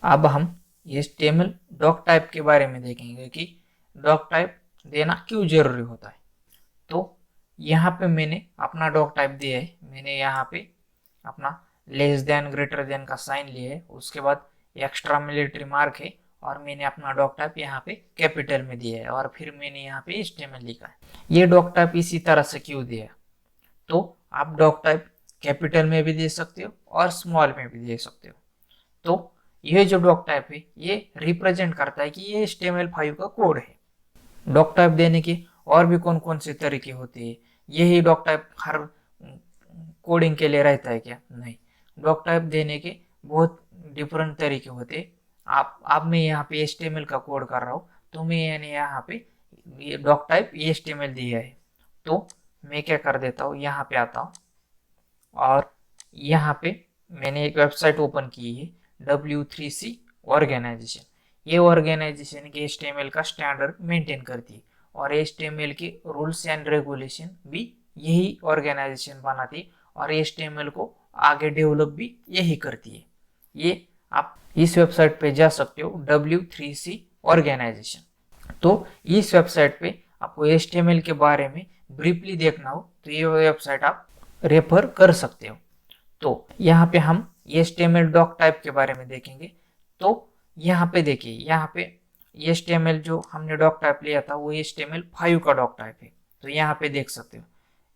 अब हम HTML doc type के बारे में देखेंगे कि डॉक टाइप देना क्यों जरूरी होता है। तो यहाँ पे मैंने अपना डॉक टाइप दिया है। मैंने यहाँ पे अपना लेस देन ग्रेटर देन का साइन लिया है, उसके बाद एक्स्ट्रा मिलिट्री मार्क है और मैंने अपना डॉक टाइप यहाँ पे कैपिटल में दिया है और फिर मैंने यहाँ पे HTML लिखा है। ये डॉक टाइप इसी तरह से क्यों दिया है, तो आप डॉक टाइप कैपिटल में भी दे सकते हो और स्मॉल में भी दे सकते हो। तो ये जो डॉक टाइप है ये रिप्रेजेंट करता है कि ये HTML5 का कोड है। डॉक टाइप देने के और भी कौन कौन से तरीके होते हैं, यही डॉक टाइप हर कोडिंग के लिए रहता है क्या? नहीं, डॉक टाइप देने के बहुत डिफरेंट तरीके होते हैं। आप मैं यहाँ पे HTML का कोड कर रहा हूँ, तो मैंने यहाँ पे ये डॉक टाइप HTML दिया है। तो मैं क्या कर देता हूँ, यहाँ पे आता हूँ और यहाँ पे मैंने एक वेबसाइट ओपन की है W3C ऑर्गेनाइजेशन। ये ऑर्गेनाइजेशन के HTML का स्टैंडर्ड मेंटेन करती है और HTML के रूल्स एंड रेगुलेशन भी यही ऑर्गेनाइजेशन बनाती है और HTML को आगे डेवलप भी यही करती है। ये आप इस वेबसाइट पे जा सकते हो, W3C ऑर्गेनाइजेशन। तो इस वेबसाइट पे आपको HTML के बारे में ब्रीफली देखना हो तो ये वेबसाइट आप रेफर कर सकते हो। तो यहाँ पे हम HTML डॉक टाइप के बारे में देखेंगे। तो यहाँ पे देखिए, यहाँ पे HTML जो हमने डॉक टाइप लिया था वो HTML5 का डॉक टाइप है। तो यहाँ पे देख सकते हो,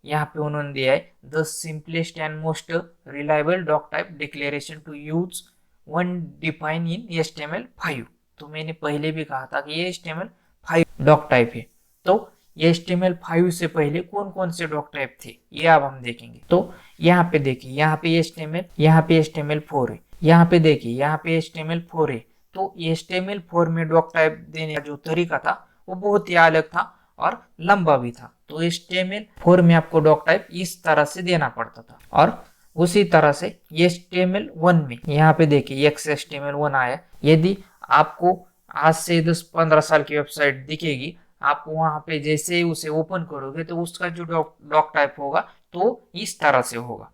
यहाँ पे उन्होंने दिया है the simplest and most reliable doc type declaration to use one defined in HTML5। तो मैंने पहले भी कहा था कि ये HTML5 डॉक टाइप है। तो HTML5 से पहले कौन कौन से डॉक टाइप थे ये अब हम देखेंगे। तो यहाँ पे देखिए, यहाँ पे HTML4 है, यहाँ पे देखिए, यहाँ पे HTML4 है। तो HTML4 में डॉक टाइप देने का जो तरीका था वो बहुत ही अलग था और लंबा भी था। तो HTML4 में आपको डॉक टाइप इस तरह से देना पड़ता था और उसी तरह से HTML1 में यहाँ पे देखिए XHTML1 आया। यदि आपको आज से 10-15 साल की वेबसाइट दिखेगी, आप वहां पे जैसे ही उसे ओपन करोगे तो उसका जो डॉक टाइप होगा तो इस तरह से होगा।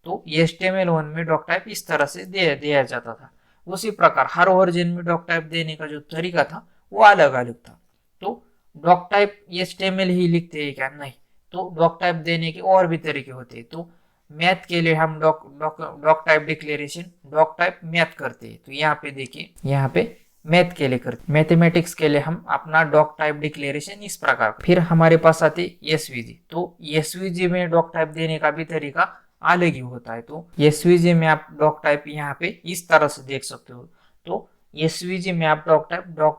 तो HTML1 में डॉक टाइप इस तरह से दिया जाता था। उसी प्रकार हर वर्जन में डॉक टाइप देने का जो तरीका था वो अलग अलग था। तो डॉक टाइप HTML ही लिखते हैं क्या? नहीं, तो डॉक टाइप देने के और भी तरीके होते हैं। तो मैथ के लिए हम doc type declaration doc type math करते हैं। तो यहाँ पे देखिए, यहाँ पे मैथ के लिए करते, मैथमेटिक्स के लिए हम अपना डॉक टाइप डिक्लेरेशन इस प्रकार। फिर हमारे पास आते SVG। तो SVG में डॉक टाइप देने का भी तरीका अलग ही होता है। तो SVG में आप डॉक टाइप यहाँ पे इस तरह से देख सकते हो। तो SVG में आप डॉक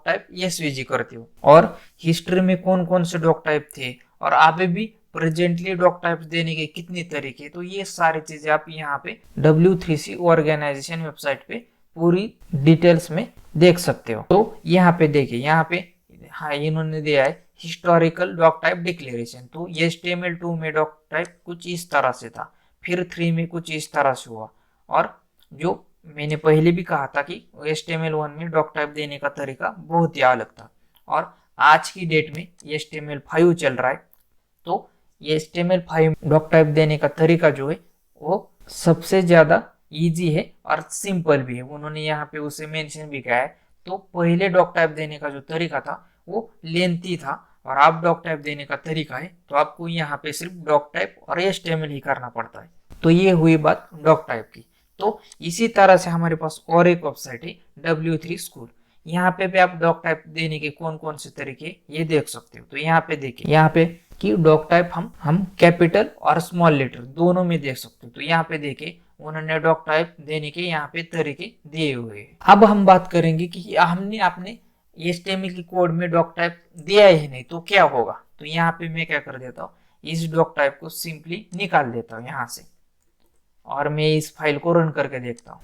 टाइप SVG करते हो। और हिस्ट्री में कौन कौन से डॉक टाइप थे और अभी भी प्रेजेंटली डॉक टाइप देने के कितने तरीके, तो ये सारी चीजें आप यहाँ पे W3C ऑर्गेनाइजेशन वेबसाइट पे पूरी डिटेल्स में देख सकते हो। तो यहाँ पे देखिए, यहाँ पे हाँ इन्होंने दिया है हिस्टोरिकल डॉक टाइप डिक्लेरेशन। तो HTML2 में डॉक टाइप कुछ इस तरह से था, फिर 3 में कुछ इस तरह से हुआ और जो मैंने पहले भी कहा था कि HTML1 में डॉक टाइप देने का तरीका बहुत ही अलग था और आज की डेट में HTML5 चल रहा है। तो HTML5 डॉक टाइप देने का तरीका जो है वो सबसे ज्यादा इजी है और सिंपल भी है। उन्होंने यहाँ पे उसे मेंशन भी किया है। तो पहले डॉक टाइप देने का जो तरीका था वो लेंथी था और अब डॉक टाइप देने का तरीका है तो आपको यहाँ पे सिर्फ डॉक टाइप और HTML ही करना पड़ता है। तो ये हुई बात डॉक टाइप की। तो इसी तरह से हमारे पास और एक वेबसाइट है W3 स्कूल। यहाँ पे भी आप डॉक टाइप देने के कौन कौन से तरीके ये देख सकते हो। तो यहाँ पे देखिए, यहाँ पे कि डॉक टाइप हम कैपिटल और स्मॉल लेटर दोनों में देख सकते हो। तो यहाँ पे देखिए उन्होंने डॉक टाइप देने के यहाँ पे तरीके दिए हुए हैं। अब हम बात करेंगे कि हमने अपने HTML की कोड में डॉक टाइप दिया ही नहीं तो क्या होगा। तो यहाँ पे मैं क्या कर देता हूँ, इस डॉक टाइप को सिंपली निकाल देता हूँ यहाँ से और मैं इस फाइल को रन करके देखता हूँ।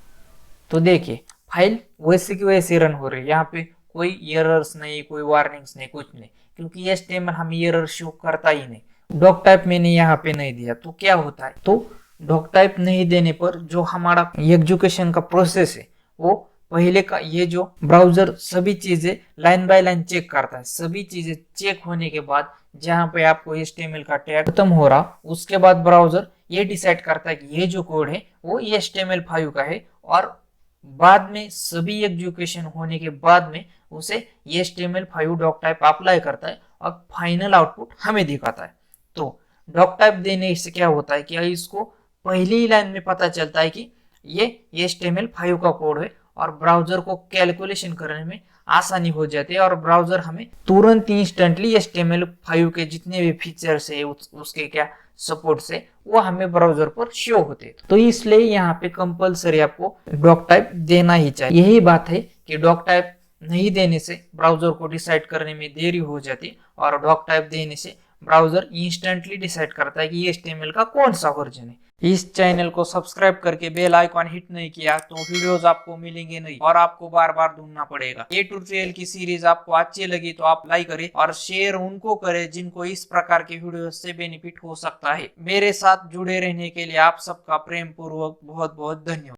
तो देखिए फाइल वैसे की वैसे रन हो रही है, यहाँ पे कोई एरर्स नहीं, कोई वार्निंग्स नहीं, कुछ नहीं, क्योंकि HTML हमें एरर शो करता ही नहीं। डॉक टाइप मैंने यहाँ पे नहीं दिया तो क्या होता है, तो डॉक टाइप नहीं देने पर जो हमारा एग्जीक्यूशन का प्रोसेस है वो पहले का ये जो ब्राउजर सभी चीजें लाइन बाय लाइन चेक करता है। सभी चीजें चेक होने के बाद जहाँ पे आपको HTML का टैग खत्म हो रहा, उसके बाद ब्राउजर ये डिसाइड करता है कि ये जो कोड है वो HTML5 का है और बाद में सभी एग्जीक्यूशन होने के बाद में उसे HTML5 डॉक टाइप अप्लाई करता है और फाइनल आउटपुट हमें दिखाता है। तो डॉक टाइप देने से क्या होता है कि इसको पहली ही लाइन में पता चलता है कि ये HTML5 का कोड है और ब्राउजर को कैलकुलेशन करने में आसानी हो जाती है और ब्राउजर हमें तुरंत इंस्टेंटली HTML5 के जितने भी फीचर्स है उसके क्या सपोर्ट से वो हमें ब्राउजर पर शो होते हैं। तो इसलिए यहाँ पे कंपलसरी आपको डॉक टाइप देना ही चाहिए। यही बात है कि डॉक टाइप नहीं देने से ब्राउजर को डिसाइड करने में देरी हो जाती है और डॉक टाइप देने से ब्राउजर इंस्टेंटली डिसाइड करता है कि ये HTML का कौन सा वर्जन है। इस चैनल को सब्सक्राइब करके बेल आइकॉन हिट नहीं किया तो वीडियोस आपको मिलेंगे नहीं और आपको बार बार ढूंढना पड़ेगा। ये ट्यूटोरियल की सीरीज आपको अच्छी लगी तो आप लाइक करें और शेयर उनको करें जिनको इस प्रकार के वीडियो से बेनिफिट हो सकता है। मेरे साथ जुड़े रहने के लिए आप सबका प्रेम पूर्वक बहुत बहुत धन्यवाद।